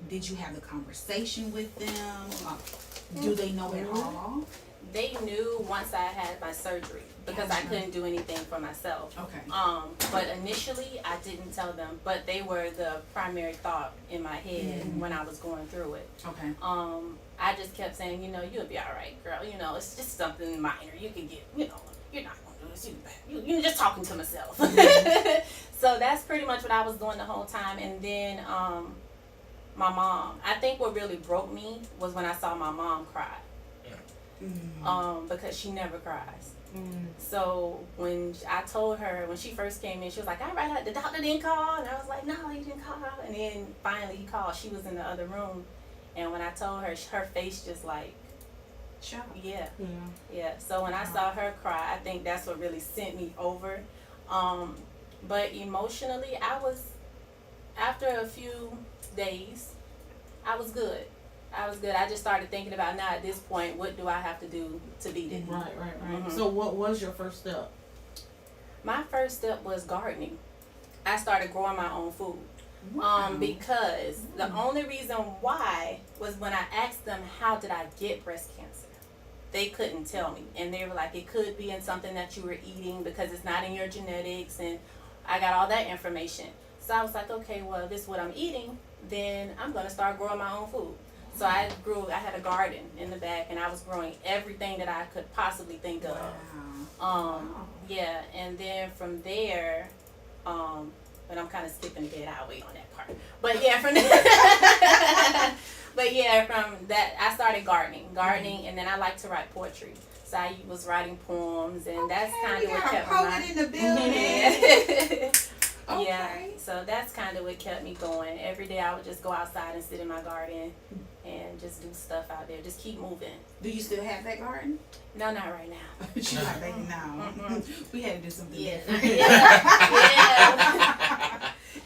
did you have the conversation with them? Do they know at all? They knew once I had my surgery because I couldn't do anything for myself. Okay. But initially I didn't tell them, but they were the primary thought in my head when I was going through it. Okay. I just kept saying, you know, you'll be all right, girl. You know, it's just something minor. You can get, you know, you're not going to do this. You're just talking to myself. So that's pretty much what I was doing the whole time. And then my mom, I think what really broke me was when I saw my mom cry. Because she never cries. So when I told her, when she first came in, she was like, all right, the doctor didn't call. And I was like, no, he didn't call. And then finally he called. She was in the other room. And when I told her, her face just like, shock. Yeah. So when I saw her cry, I think that's what really sent me over. But emotionally, after a few days, I was good. I just started thinking about, now at this point, what do I have to do to beat it? Right. So what was your first step? My first step was gardening. I started growing my own food. Because the only reason why was when I asked them, how did I get breast cancer? They couldn't tell me. And they were like, it could be in something that you were eating because it's not in your genetics. And I got all that information. So I was like, okay, well, if this is what I'm eating, then I'm going to start growing my own food. So I had a garden in the back, and I was growing everything that I could possibly think of. Yeah, and then from there, but I'm kind of skipping ahead. I'll wait on that part. But yeah, from that, I started gardening, and then I like to write poetry. So I was writing poems, and that's kind of what kept me going. In the building. Yeah, so that's kind of what kept me going. Every day I would just go outside and sit in my garden and just do stuff out there. Just keep moving. Do you still have that garden? No, not right now. She's like, baby, no. We had to do something different.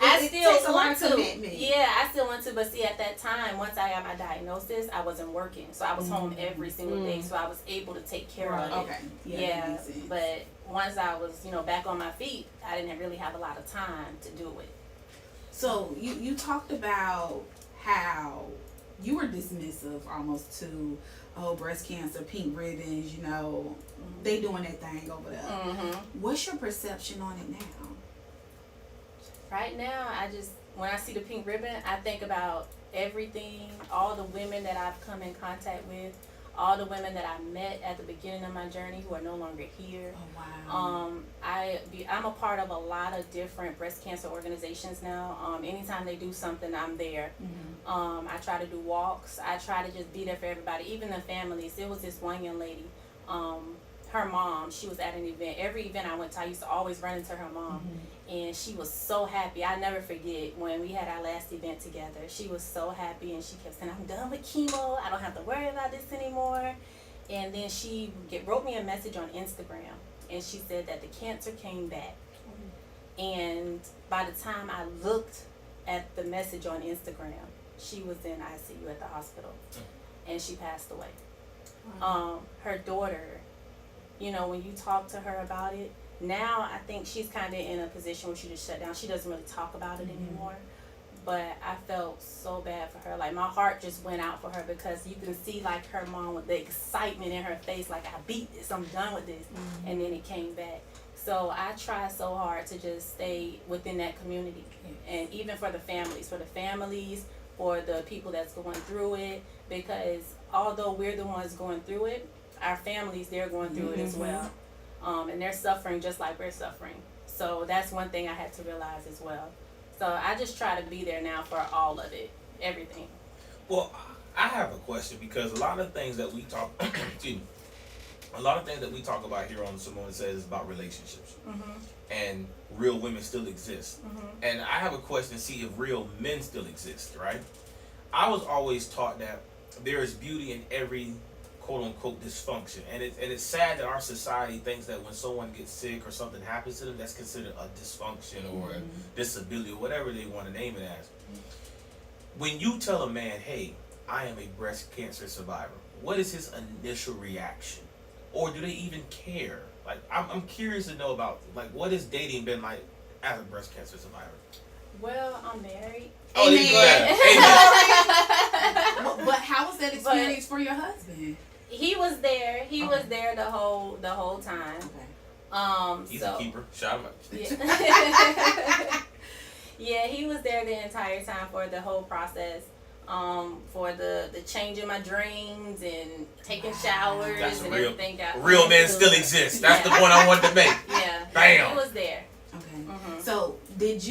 I still want to. Yeah, I still want to. But see, at that time, once I got my diagnosis, I wasn't working. So I was home every single day. So I was able to take care of it. Okay. Yeah, but once I was, back on my feet, I didn't really have a lot of time to do it. So you talked about how you were dismissive almost to, breast cancer, pink ribbons, they doing that thing over there. What's your perception on it now? Right now, when I see the pink ribbon, I think about everything, all the women that I've come in contact with, all the women that I met at the beginning of my journey who are no longer here. Oh, wow. I'm a part of a lot of different breast cancer organizations now. Anytime they do something, I'm there. I try to do walks. I try to just be there for everybody, even the families. There was this one young lady, her mom, she was at an event. Every event I went to, I used to always run into her mom. And she was so happy. I never forget when we had our last event together. She was so happy, and she kept saying, I'm done with chemo. I don't have to worry about this anymore. And then she wrote me a message on Instagram, and she said that the cancer came back. And by the time I looked at the message on Instagram, she was in ICU at the hospital, and she passed away. Her daughter, when you talk to her about it, now I think she's kind of in a position where she just shut down. She doesn't really talk about it anymore. But I felt so bad for her. Like, my heart just went out for her, because you can see, like, her mom with the excitement in her face, like, I beat this, I'm done with this. And then it came back. So I try so hard to just stay within that community. And even for the families, for the people that's going through it, because although we're the ones going through it, our families, they're going through it as well. And they're suffering just like we're suffering. So that's one thing I had to realize as well. So I just try to be there now for all of it, everything. Well, I have a question, because a lot of things that we talk, about here on Simona Says is about relationships. And real women still exist. And I have a question to see if real men still exist, right? I was always taught that there is beauty in every quote-unquote dysfunction, and it's sad that our society thinks that when someone gets sick or something happens to them, that's considered a dysfunction or a disability or whatever they want to name it as. When you tell a man, hey, I am a breast cancer survivor, what is his initial reaction? Or do they even care? Like, I'm curious to know about, like, what has dating been like as a breast cancer survivor? Well, I'm married. Oh, Amen. experience for your husband? He was there. He was there the whole time. Okay. He's a keeper. Shout him out. Yeah. Yeah, he was there the entire time for the whole process. For the changing my drains and taking showers That's and real, everything. real men still exist. That's the point I wanted to make. Yeah. Bam. He was there. Okay. So did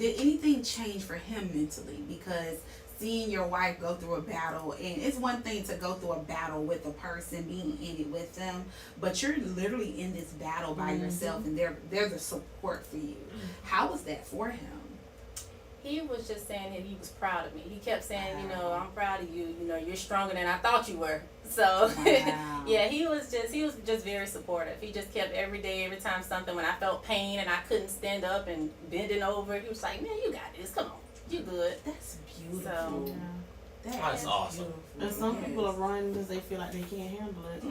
anything change for him mentally? Because seeing your wife go through a battle, and it's one thing to go through a battle with a person, being in it with them, but you're literally in this battle by yourself, and they're the support for you. How was that for him? He was just saying that he was proud of me. He kept saying, I'm proud of you. You're stronger than I thought you were. So, yeah, he was just very supportive. He just kept every time something, when I felt pain and I couldn't stand up and bending over, he was like, man, you got this. Come on. You good. That's beautiful. So, That's awesome. And some people are running because they feel like they can't handle it.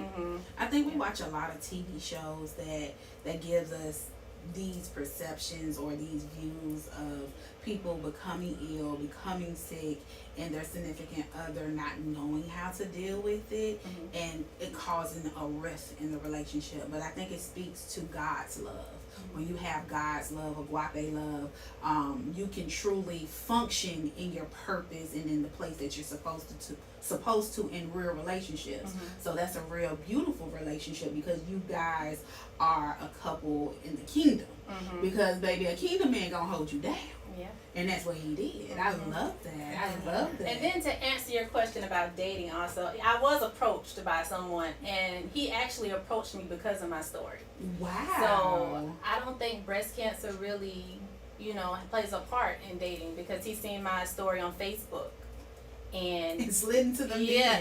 I think we watch a lot of TV shows that gives us these perceptions or these views of people becoming ill, becoming sick, and their significant other not knowing how to deal with it, and it causing a rift in the relationship. But I think it speaks to God's love. When you have God's love, agape love, you can truly function in your purpose and in the place that you're supposed to in real relationships. So that's a real beautiful relationship, because you guys are a couple in the kingdom. Because baby, a kingdom man gonna hold you down. yeah. And that's what he did. I love that. I love that. And then to answer your question about dating also, I was approached by someone, and he actually approached me because of my story. Wow. So I don't think breast cancer really, plays a part in dating, because he's seen my story on Facebook. And it slid into the yeah.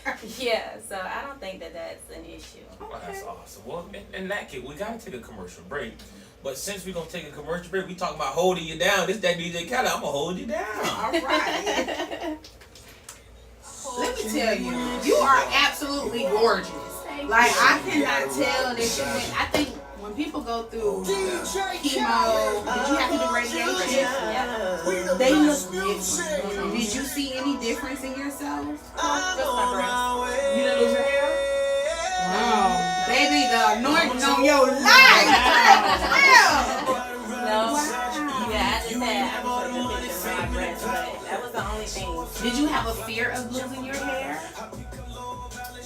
Okay. Yeah, so I don't think that that's an issue. Well, that's awesome. Well, in that case, we gotta take a commercial break. But since we're gonna take a commercial break, we talking about holding you down. This that DJ Khaled, I'm gonna hold you down. All right. Let me tell you, you are absolutely gorgeous. Like, I cannot tell that you. I think when people go through chemo, did you have to do radiation? Yeah. They look different. Did you see any difference in yourself? Just my breast. You didn't lose your hair? Wow. Baby, the anointing on your life. No. Yeah, I just had a picture of my breast, but that was the only thing. Did you have a fear of losing your hair?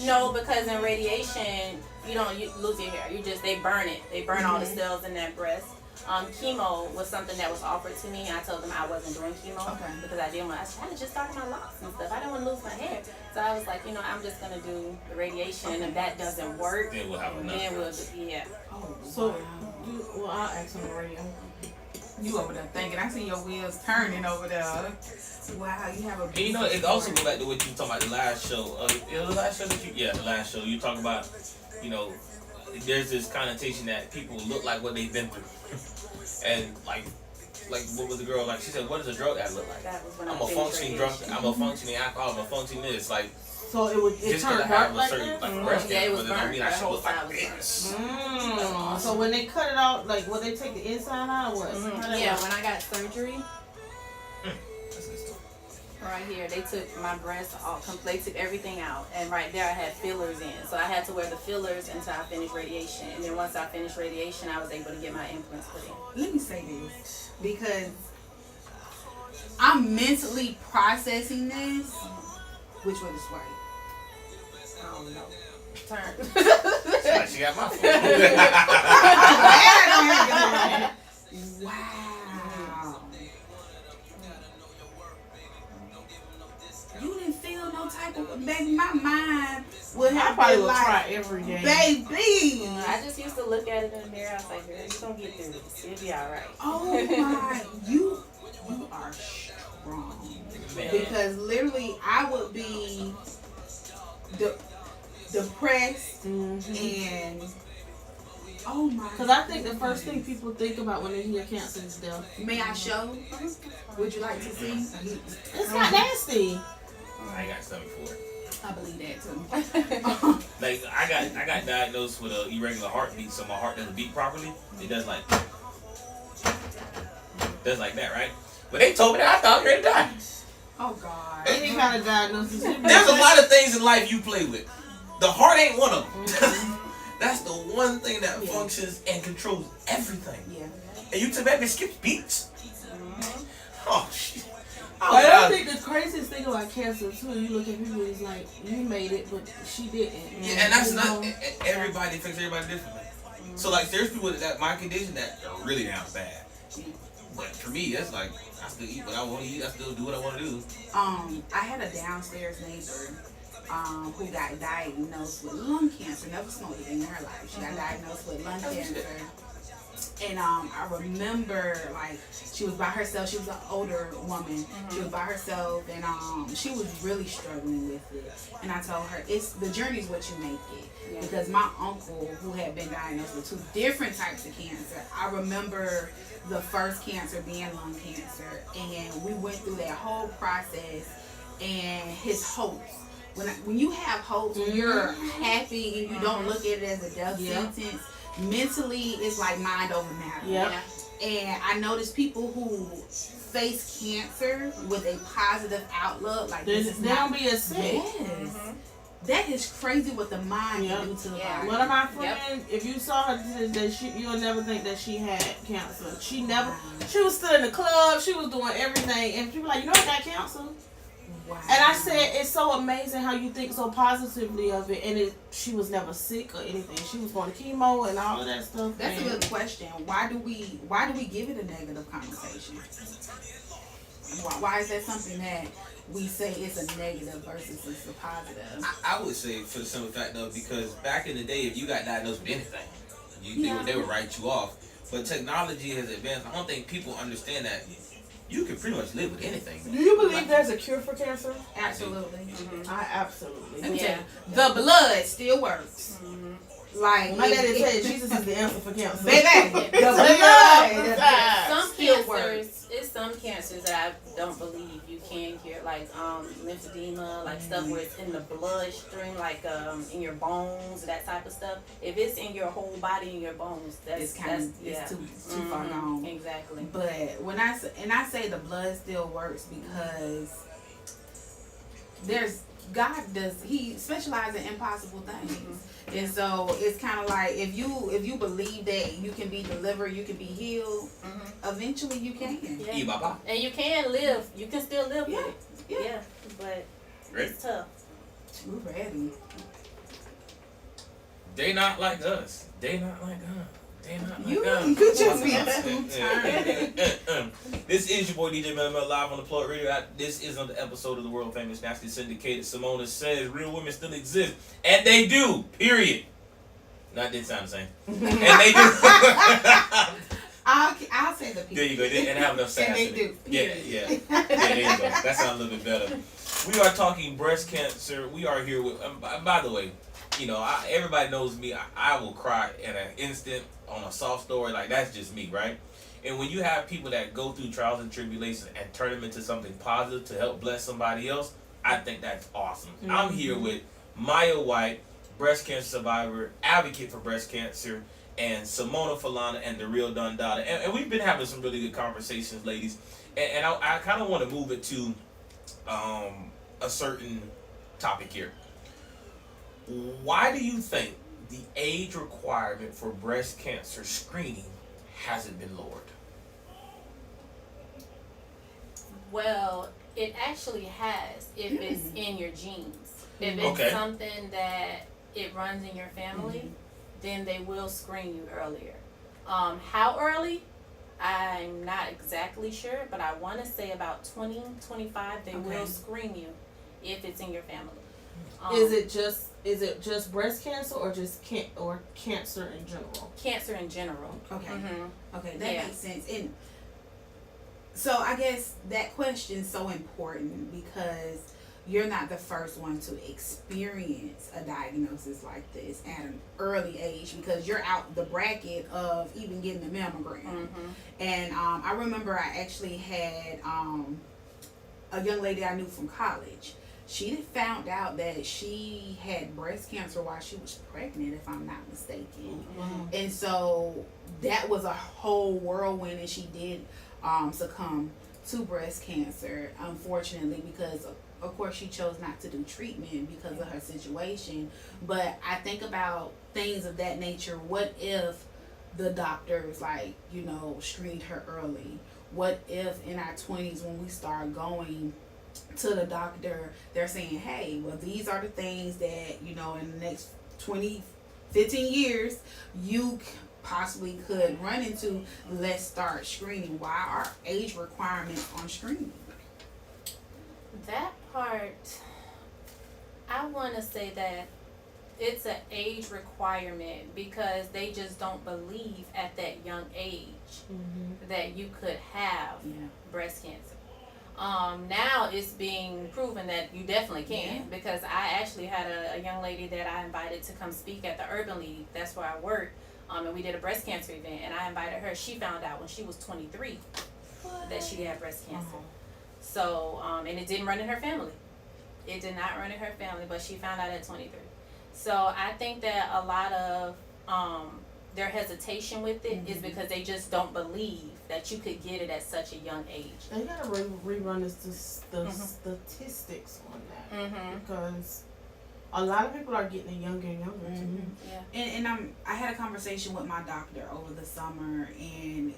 No, because in radiation, you lose your hair. They burn it. They burn all the cells in that breast. Chemo was something that was offered to me. I told them I wasn't doing chemo because I didn't want. I had to just start my locks and stuff. I didn't want to lose my hair, so I was like, I'm just gonna do the radiation, and if that doesn't work, then we'll have another. then we'll yeah. Oh, So, I'll ask on the radio. You over there thinking? I see your wheels turning over there. Wow, you have a. And it also goes back to what you were talking about the last show. The last show the last show you talk about. There's this connotation that people look like what they've been through, and like what was the girl like? She said, "What does a drug addict look like?" That was when I'm a functioning drunk. I'm a functioning alcohol. I'm a functioning this. Like, So it just turned because I have dark a like certain that? breast Yeah, it cancer, was but it don't burnt. mean I That should whole look like side was this. So when they cut it out, like, will they take the inside out or what? Yeah, when I got surgery, That's good stuff. right here, they took my breast they took everything out, and right there I had fillers in, so I had to wear the fillers until I finished radiation, and then once I finished radiation, I was able to get my implants put in. Let me say this, because I'm mentally processing this. Which one is right? I don't know. Turn. It's like she got my phone. Wow. You didn't feel no type of, baby, my mind would I have probably been will like, try every day. baby. I just used to look at it in the mirror. I was like, girl, you gonna get through this. It'll be all right. Oh my, you are strong. Man. Because literally I would be depressed and oh my. Because I think the first thing people think about when they hear cancer is death. May I show? Would you like to see? It's not nasty. I ain't got stomach for it. I believe that too. Like I got diagnosed with an irregular heartbeat, so my heart doesn't beat properly. It does like that, right? But they told me that I thought I was ready to die. Oh God. Any kind kind of diagnosis. There's a lot of things in life you play with. The heart ain't one of them. That's the one thing that functions and controls everything. Yeah. And you took that bitch skips beats. Oh shit. But I think the craziest thing about cancer too, you look at people, it's like you made it, but she didn't. Yeah, and that's not everybody affects everybody differently. So like, there's people that my condition that are really down bad. But for me, that's like I still eat what I want to eat. I still do what I want to do. I had a downstairs neighbor who got diagnosed with lung cancer. Never smoked a thing in her life. She got diagnosed with lung cancer. And I remember, like, she was by herself. She was an older woman. She was by herself, and she was really struggling with it. And I told her, "It's the journey's what you make it." Because my uncle, who had been diagnosed with 2 different types of cancer, I remember the first cancer being lung cancer, and we went through that whole process. And his hopes, when you have hopes, when you're happy and you don't look at it as a death sentence. Mentally, it's like mind over matter. Yeah. And I notice people who face cancer with a positive outlook, like they don't be as sick. Yes. That is crazy what the mind can do to the body. One of my friends, if you saw her, that you'll never think that she had cancer. She was still in the club. She was doing everything, and she was like, "You know, I got cancer." Wow. And I said, it's so amazing how you think so positively of it, and she was never sick or anything. She was going to chemo and all of that stuff. That's a good question. Why do we give it a negative connotation? Why is that something that we say it's a negative versus it's a positive? I would say for the simple fact though, because back in the day, if you got diagnosed with anything, they would write you off. But technology has advanced. I don't think people understand that. You can pretty much live with anything. Do you believe there's a cure for cancer? Absolutely. I absolutely. Let me tell you, the blood still works. Like my daddy said, Jesus is the answer for cancer. Baby, the blood. It's some cancers that I don't believe you can cure, like lymphedema, like stuff where it's in the bloodstream, like in your bones, that type of stuff. If it's in your whole body, in your bones, it's too far gone. Exactly. But when I say the blood still works because he specializes in impossible things. And so it's kind of like if you believe that you can be delivered, you can be healed, eventually you can. Yeah. And you can live. You can still live with it. Yeah. But it's tough. We're ready. They not like us. They not like us. You just be This is your boy DJ Melly Mel live on the Plug Radio. This is another episode of the world famous nationally syndicated Simona Says Real Women Still Exist, and they do. Period. That didn't sound the same. And they do. I'll say the people. There you go. And have enough sound. And they do. Yeah. There you go. That sounds a little bit better. We are talking breast cancer. We are here with. By the way, everybody knows me. I will cry in an instant on a soft story. Like, that's just me, right? And when you have people that go through trials and tribulations and turn them into something positive to help bless somebody else, I think that's awesome. I'm here with Maya White, breast cancer survivor, advocate for breast cancer, and Simona Falana and the Real Dundada. And we've been having some really good conversations, ladies. And I kind of want to move it to a certain topic here. Why do you think the age requirement for breast cancer screening hasn't been lowered? Well, it actually has if it's in your genes. If it's something that it runs in your family, then they will screen you earlier. How early? I'm not exactly sure, but I want to say about 20, 25, they will screen you if it's in your family. Is it just breast cancer or just cancer in general? Cancer in general. Okay. Okay, that makes sense. And so I guess that question's so important because you're not the first one to experience a diagnosis like this at an early age because you're out the bracket of even getting a mammogram. And I remember I actually had a young lady I knew from college. She had found out that she had breast cancer while she was pregnant, if I'm not mistaken. And so that was a whole whirlwind, and she did succumb to breast cancer, unfortunately, because of course she chose not to do treatment because of her situation. But I think about things of that nature. What if the doctors, like, you know, screened her early? What if in our 20s, when we start going to the doctor, they're saying, hey, well, these are the things that, you know, in the next 15 years, you possibly could run into. Let's start screening. Why are age requirements on screening? That part, I want to say that it's an age requirement because they just don't believe at that young age that you could have breast cancer. Now it's being proven that you definitely can, because I actually had a young lady that I invited to come speak at the Urban League. That's where I work. And we did a breast cancer event, and I invited her. She found out when she was 23 that she had breast cancer. So, and it didn't run in her family. It did not run in her family, but she found out at 23. So I think that a lot of their hesitation with it is because they just don't believe that you could get it at such a young age. They gotta rerun the statistics on that, because a lot of people are getting it younger and younger too. Yeah. And I had a conversation with my doctor over the summer, and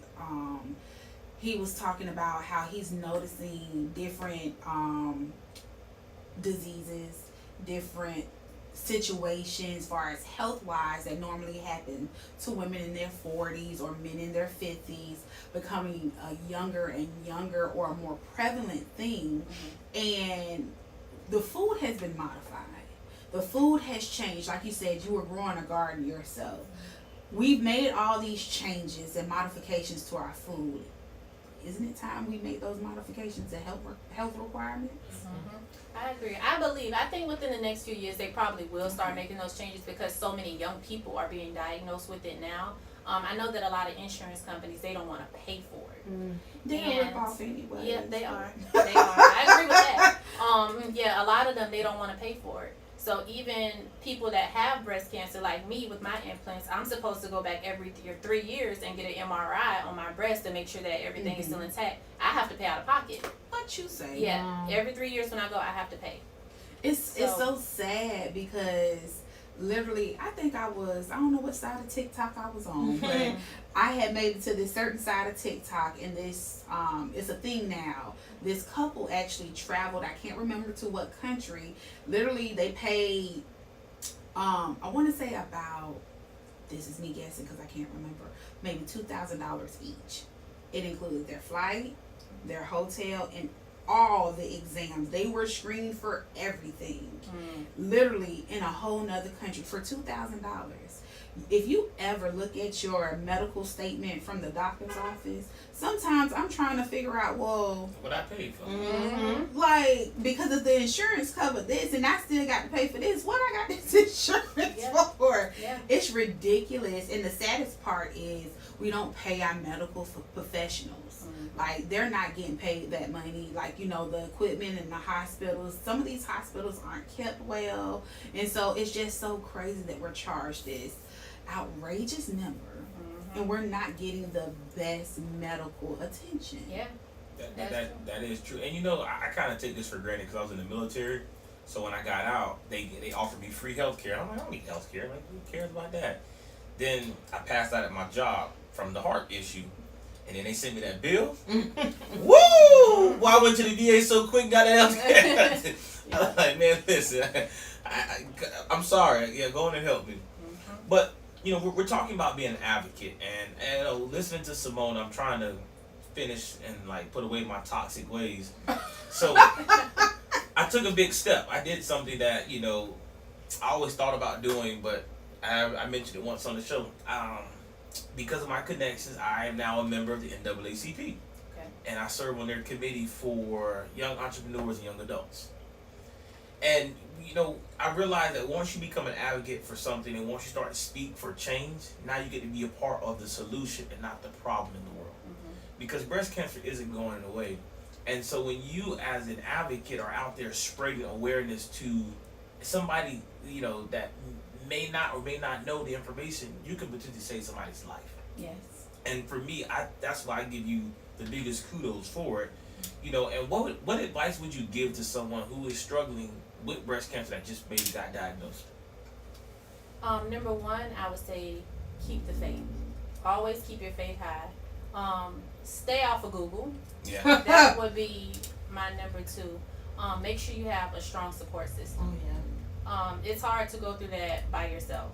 he was talking about how he's noticing different diseases, different situations as far as health wise that normally happen to women in their 40s or men in their 50s becoming a younger and younger or a more prevalent thing. And the food has been modified. The food has changed. Like you said, you were growing a garden yourself. We've made all these changes and modifications to our food. Isn't it time we make those modifications to health requirements? I agree. I think within the next few years they probably will start making those changes because so many young people are being diagnosed with it now. I know that a lot of insurance companies, they don't want to pay for it. They're rip off anyway. Yeah, they are. They are. I agree with that. A lot of them, they don't want to pay for it. So even people that have breast cancer, like me with my implants, I'm supposed to go back every 3 years and get an MRI on my breast to make sure that everything is still intact. I have to pay out of pocket. What you say? Yeah, every 3 years when I go, I have to pay. It's so sad because literally, I think I don't know what side of TikTok I was on, but I had made it to this certain side of TikTok, and this it's a thing now. This couple actually traveled, I can't remember to what country. Literally, they paid, I want to say about, this is me guessing because I can't remember, maybe $2,000 each. It included their flight, their hotel, and all the exams. They were screened for everything. Literally in a whole nother country for $2,000. If you ever look at your medical statement from the doctor's office, sometimes I'm trying to figure out, well, what I paid for. Like, because of the insurance covered this and I still got to pay for this, what I got this insurance for? It's ridiculous. And the saddest part is we don't pay our medical professionals. Like, they're not getting paid that money. Like, you know, the equipment in the hospitals, some of these hospitals aren't kept well. And so it's just so crazy that we're charged this outrageous number and we're not getting the best medical attention. That is true. And you know, I kind of take this for granted because I was in the military. So when I got out, they offered me free health care. I'm like, I don't need health care. Like, who cares about that? Then I passed out at my job from the heart issue. And then they sent me that bill. Woo! Well, I went to the VA so quick, got that health care. I was like, man, listen, I'm sorry. Yeah, go on and help me. But, you know, we're talking about being an advocate. And listening to Simona, I'm trying to finish and, like, put away my toxic ways. So I took a big step. I did something that, you know, I always thought about doing, but I mentioned it once on the show. Because of my connections, I am now a member of the NAACP. And I serve on their committee for young entrepreneurs and young adults. And, you know, I realized that once you become an advocate for something and once you start to speak for change, now you get to be a part of the solution and not the problem in the world. Because breast cancer isn't going away. And so when you as an advocate are out there spreading awareness to somebody, you know, that may not or may not know the information, you can potentially save somebody's life. Yes. And for me, that's why I give you the biggest kudos for it, You know, and what advice would you give to someone who is struggling with breast cancer that just maybe got diagnosed? Number one, I would say keep the faith. Always keep your faith high. Stay off of Google. Yeah. That would be my number two. Make sure you have a strong support system. It's hard to go through that by yourself.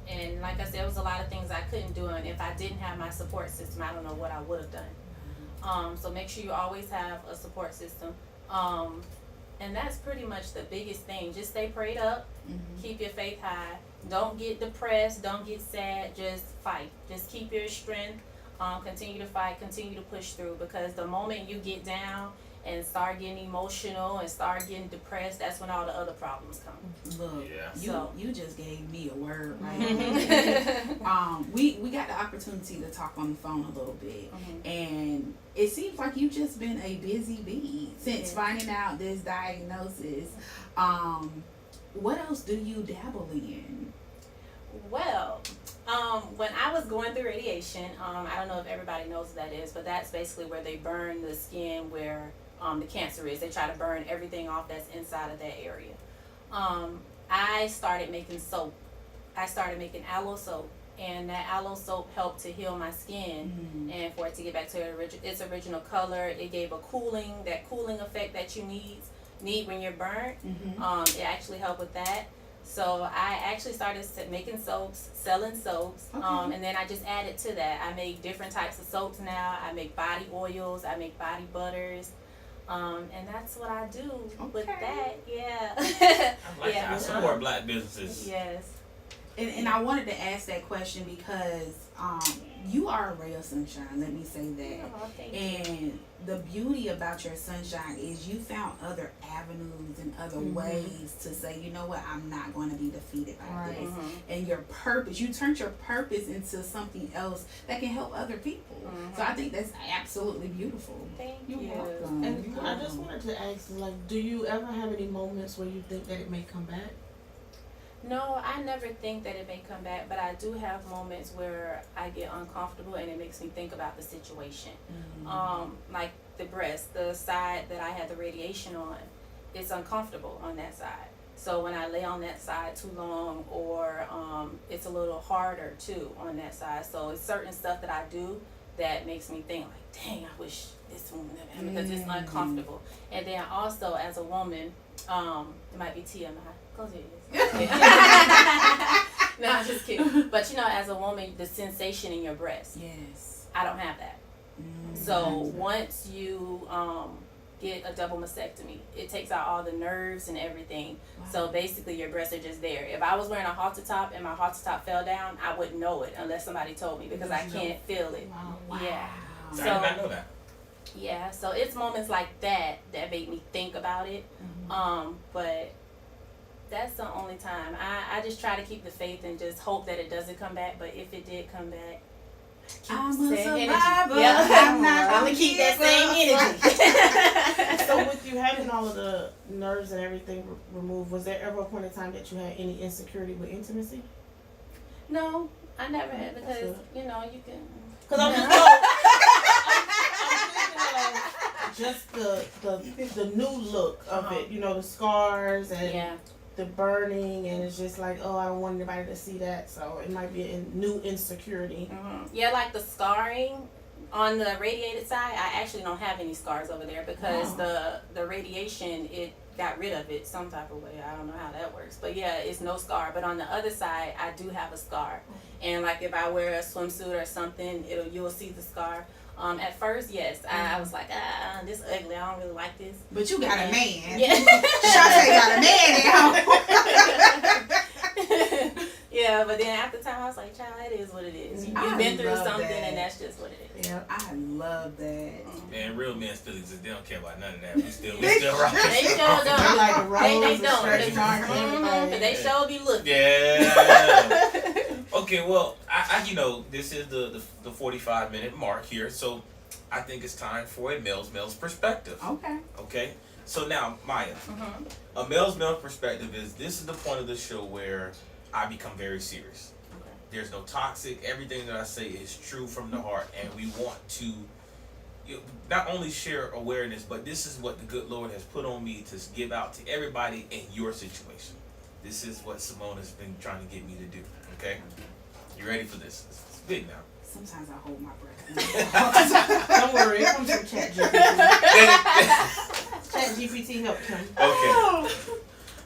And like I said, it was a lot of things I couldn't do, and if I didn't have my support system, I don't know what I would have done. So make sure you always have a support system. And that's pretty much the biggest thing. Just stay prayed up, keep your faith high. Don't get depressed, don't get sad, just fight. Just keep your strength, continue to fight, continue to push through, because the moment you get down and start getting emotional and start getting depressed, that's when all the other problems come. Look, Yeah. you just gave me a word right we got the opportunity to talk on the phone a little bit, and it seems like you've just been a busy bee since finding out this diagnosis. What else do you dabble in? Well, when I was going through radiation, I don't know if everybody knows what that is, but that's basically where they burn the skin where the cancer is. They try to burn everything off that's inside of that area. I started making soap. I started making aloe soap, and that aloe soap helped to heal my skin and for it to get back to its original color. It gave that cooling effect that you need when you're burnt. It actually helped with that. So I actually started making soaps, selling soaps, and then I just added to that. I make different types of soaps now. I make body oils, I make body butters, and that's what I do with that. Yeah. I like that. I support Black businesses. Yes. And I wanted to ask that question because you are a ray of sunshine, let me say that. Oh, thank you. And the beauty about your sunshine is you found other avenues and other ways to say, you know what, I'm not going to be defeated by this. And your purpose, you turned your purpose into something else that can help other people. So I think that's absolutely beautiful. Thank You're you. welcome. And I just wanted to ask, like, do you ever have any moments where you think that it may come back? No, I never think that it may come back, but I do have moments where I get uncomfortable and it makes me think about the situation. Like the breast, the side that I had the radiation on, it's uncomfortable on that side. So when I lay on that side too long, or it's a little harder too on that side. So it's certain stuff that I do that makes me think like, dang, I wish this one never happened, because it's uncomfortable. And then also as a woman, it might be TMI. Close your ears. No, I'm just kidding. But you know, as a woman, the sensation in your breast. Yes. I don't have that. So once you get a double mastectomy, it takes out all the nerves and everything. So basically your breasts are just there. If I was wearing a halter top and my halter top fell down, I wouldn't know it unless somebody told me, because I can't feel it. Yeah. So I did not know that. Yeah, so it's moments like that that make me think about it. But that's the only time. I just try to keep the faith and just hope that it doesn't come back. But if it did come back, I'm a same survivor. energy. Yeah. I'm not I'm gonna keep that same energy. So with you having all of the nerves and everything removed, was there ever a point in time that you had any insecurity with intimacy? No, I never had, because you know you can. Because I'm just thinking of just the new look of it, you know, the scars and the burning, and it's just like, oh, I don't want anybody to see that, so it might be a new insecurity. Yeah, like the scarring on the radiated side, I actually don't have any scars over there, because the radiation, it got rid of it some type of way. I don't know how that works, but yeah, it's no scar. But on the other side, I do have a scar, and like if I wear a swimsuit or something, you'll see the scar. At first, yes, I was like, this ugly. I don't really like this. But you got a man. Yeah. Shantae got a man now. Yeah, but then after time, I was like, child, it is what it is. You've been through something, and that's just what it is. Yeah, I love that. Man, real men still exist. They don't care about none of that. We still rocking. They sure don't. I like the rose, They the don't. stretch marks, But they sure be looking. Yeah. Okay, well, I you know, this is the 45-minute mark here, so I think it's time for a male's perspective. Okay. So now, Maya, a male's perspective is, this is the point of the show where I become very serious. There's no toxic. Everything that I say is true from the heart, and we want to, not only share awareness, but this is what the good Lord has put on me to give out to everybody in your situation. This is what Simona's been trying to get me to do. Okay, you ready for this? It's big now. Sometimes I hold my breath. Don't worry, it comes from ChatGPT helped him. Okay.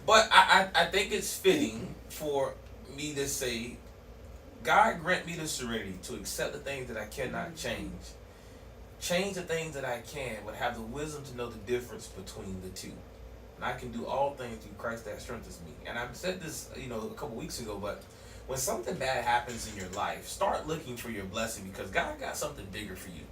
But I think it's fitting for me to say, God grant me the serenity to accept the things that I cannot change. Change the things that I can, but have the wisdom to know the difference between the two. And I can do all things through Christ that strengthens me. And I've said this, a couple weeks ago, but when something bad happens in your life, start looking for your blessing, because God got something bigger for you.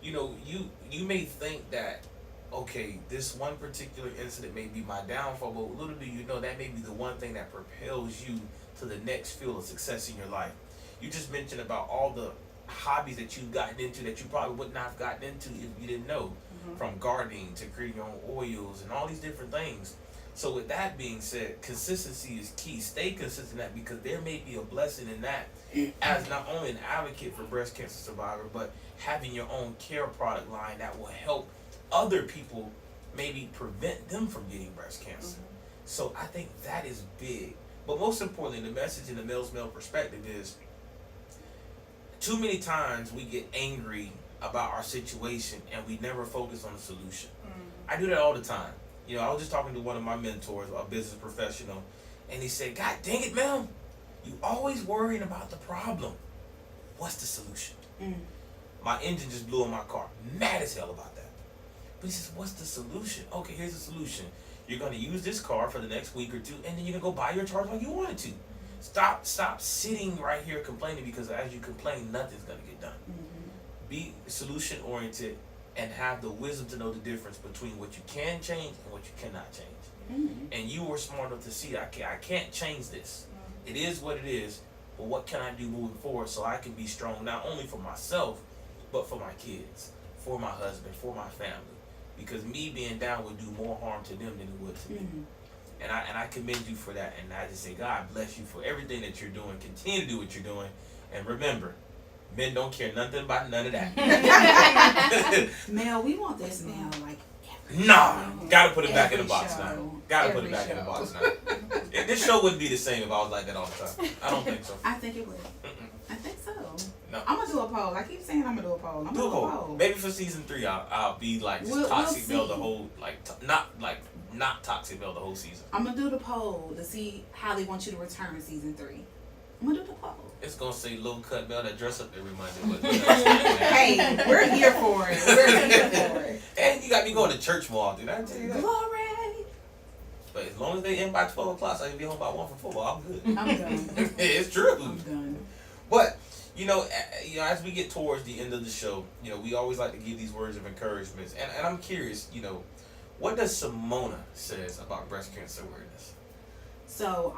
You may think that, okay, this one particular incident may be my downfall, but little do you know that may be the one thing that propels you to the next field of success in your life. You just mentioned about all the hobbies that you've gotten into that you probably would not have gotten into if you didn't know, from gardening to creating your own oils and all these different things. So with that being said, consistency is key. Stay consistent in that, because there may be a blessing in that as not only an advocate for breast cancer survivor, but having your own care product line that will help other people, maybe prevent them from getting breast cancer. So I think that is big. But most importantly, the message in the Mel's Mel perspective is, too many times we get angry about our situation and we never focus on the solution. I do that all the time. I was just talking to one of my mentors, a business professional, and he said, God dang it, Mel, you always worrying about the problem. What's the solution? My engine just blew in my car. Mad as hell about that. But he says, what's the solution? Okay, here's the solution. You're going to use this car for the next week or two, and then you're going to go buy your charger like you wanted to. Stop sitting right here complaining, because as you complain, nothing's going to get done. Be solution oriented and have the wisdom to know the difference between what you can change and what you cannot change. And you were smart enough to see, I can't change this. It is what it is, but what can I do moving forward so I can be strong, not only for myself, but for my kids, for my husband, for my family. Because me being down would do more harm to them than it would to me. And I commend you for that. And I just say, God bless you for everything that you're doing. Continue to do what you're doing. And remember, men don't care nothing about none of that. Mel, we want this now, like. Nah, gotta put it back in the Every box show. now. Gotta put it Every back in the show. box now. This show wouldn't be the same if I was like that all the time. I don't think so. I think it would. I think so. No. I'm gonna do a poll. I keep saying I'm gonna do a poll. I'm Do a gonna do a poll. poll. Maybe for season 3, I'll be like just We'll toxic Mel see. the whole not toxic Mel the whole season. I'm gonna do the poll to see how they want you to return season 3. I'm gonna do the poll. It's gonna say low cut Mel that dress up every Monday. But, Hey, we're here for it. We're here for it. And you got me going to church more often. I tell you that. Glory. But as long as they end by 12 o'clock, so I can be home by 1 for football, I'm good. I'm done. It's true. I'm done. But as we get towards the end of the show, we always like to give these words of encouragement. And I'm curious, what does Simona says about breast cancer awareness? So,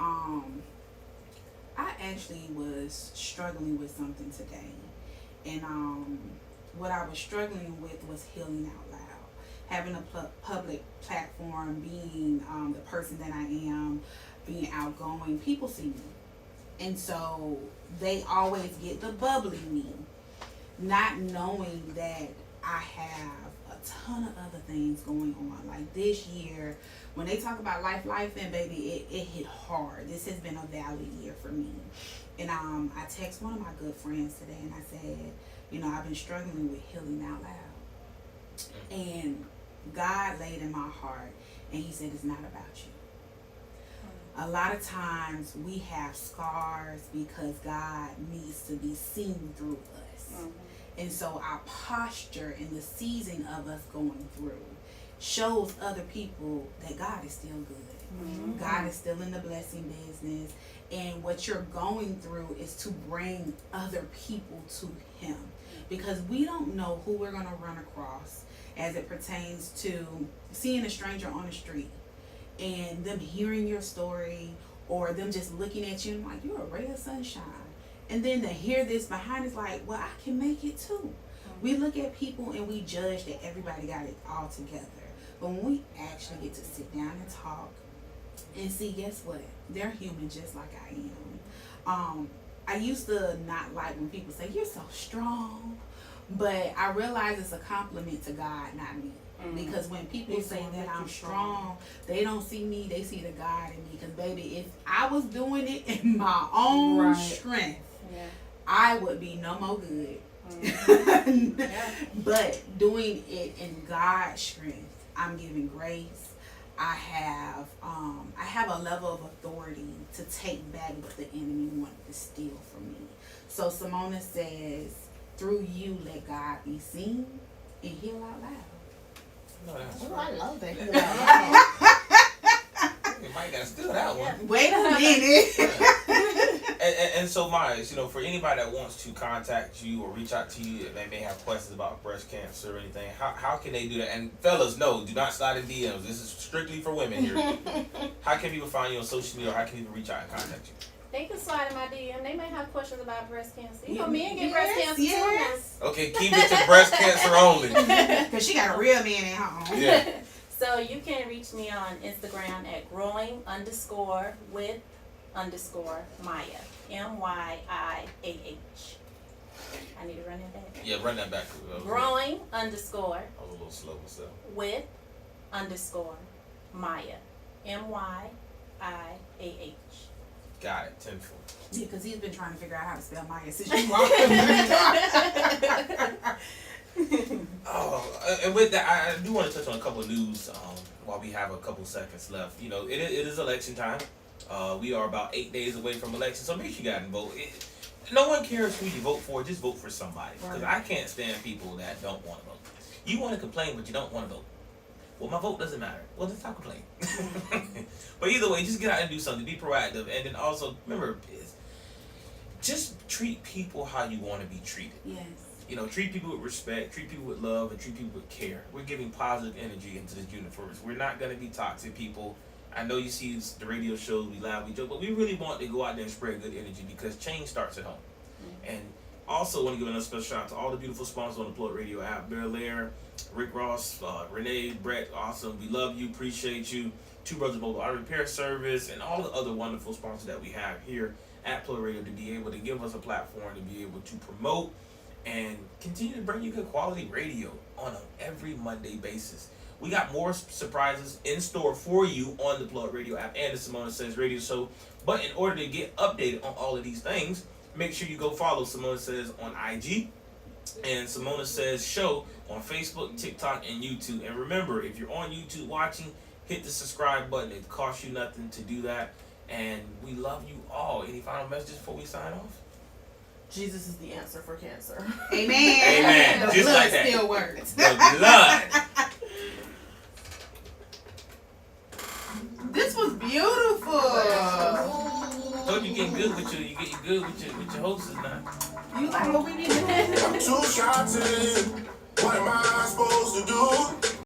I actually was struggling with something today, and what I was struggling with was healing out loud. Having a public platform, being the person that I am, being outgoing, people see me. And so they always get the bubbly me, not knowing that I have a ton of other things going on. Like this year, when they talk about life and baby, it hit hard. This has been a valley year for me. And I text one of my good friends today and I said, I've been struggling with healing out loud. And God laid in my heart and he said, it's not about you. A lot of times we have scars because God needs to be seen through us. And so our posture in the season of us going through shows other people that God is still good. God is still in the blessing business. And what you're going through is to bring other people to him. Because we don't know who we're going to run across as it pertains to seeing a stranger on the street and them hearing your story, or them just looking at you and like, you're a ray of sunshine. And then to hear this behind is like, well, I can make it too. We look at people and we judge that everybody got it all together. But when we actually get to sit down and talk and see, guess what? They're human just like I am. I used to not like when people say, you're so strong, But I realize it's a compliment to God, not me. Because when people say that I'm strong, they don't see me, they see the God in me. Because, baby, if I was doing it in my own strength, I would be no more good. But doing it in God's strength, I'm giving grace. I have a level of authority to take back what the enemy wanted to steal from me. So Simona says, through you, let God be seen and heal out loud. No, I love that. You might gotta steal that one. Wait a minute. And so, Myers, for anybody that wants to contact you or reach out to you, if they may have questions about breast cancer or anything, how can they do that? And fellas, no, do not slide in DMs. This is strictly for women here. How can people find you on social media, or how can people reach out and contact you? They can slide in my DM. They may have questions about breast cancer. Men get breast cancer too. Okay, keep it to breast cancer only. Because she got a real man at home. Yeah. So you can reach me on Instagram at growing_with_Maya. MYIAH. I need to run that back. Yeah, run that back. Growing_ I was a little slow myself. with_Maya. MYIAH. Got it. 10-4. Yeah, because he's been trying to figure out how to spell Maya since you walked in. And with that, I do want to touch on a couple of news while we have a couple seconds left. It is election time. We are about 8 days away from election, so make sure you guys vote. No one cares who you vote for, just vote for somebody. Because I can't stand people that don't want to vote. You want to complain, but you don't want to vote. Well, my vote doesn't matter. Well, then stop complaining. But either way, just get out and do something. Be proactive. And then also, remember, just treat people how you want to be treated. Yes. Treat people with respect, treat people with love, and treat people with care. We're giving positive energy into this universe. We're not going to be toxic people. I know you see the radio shows, we laugh, we joke, but we really want to go out there and spread good energy because change starts at home. And also want to give another special shout out to all the beautiful sponsors on the Plug Radio app. Bear Lair, Rick Ross, Renee, Brett, awesome. We love you, appreciate you. Two Brothers Mobile Auto Repair Service, and all the other wonderful sponsors that we have here at Plug Radio to be able to give us a platform to be able to promote and continue to bring you good quality radio on an every Monday basis. We got more surprises in store for you on the Plug Radio app and the Simona Says Radio Show. But in order to get updated on all of these things, make sure you go follow Simona Says on IG and Simona Says Show on Facebook, TikTok, and YouTube. And remember, if you're on YouTube watching, hit the subscribe button. It costs you nothing to do that. And we love you all. Any final messages before we sign off? Jesus is the answer for cancer. Amen. Amen. The Just blood like that. still works. The blood. This was beautiful. Told you get good with your hostess now. You like what we need to do? I'm too shy to. What am I supposed to do?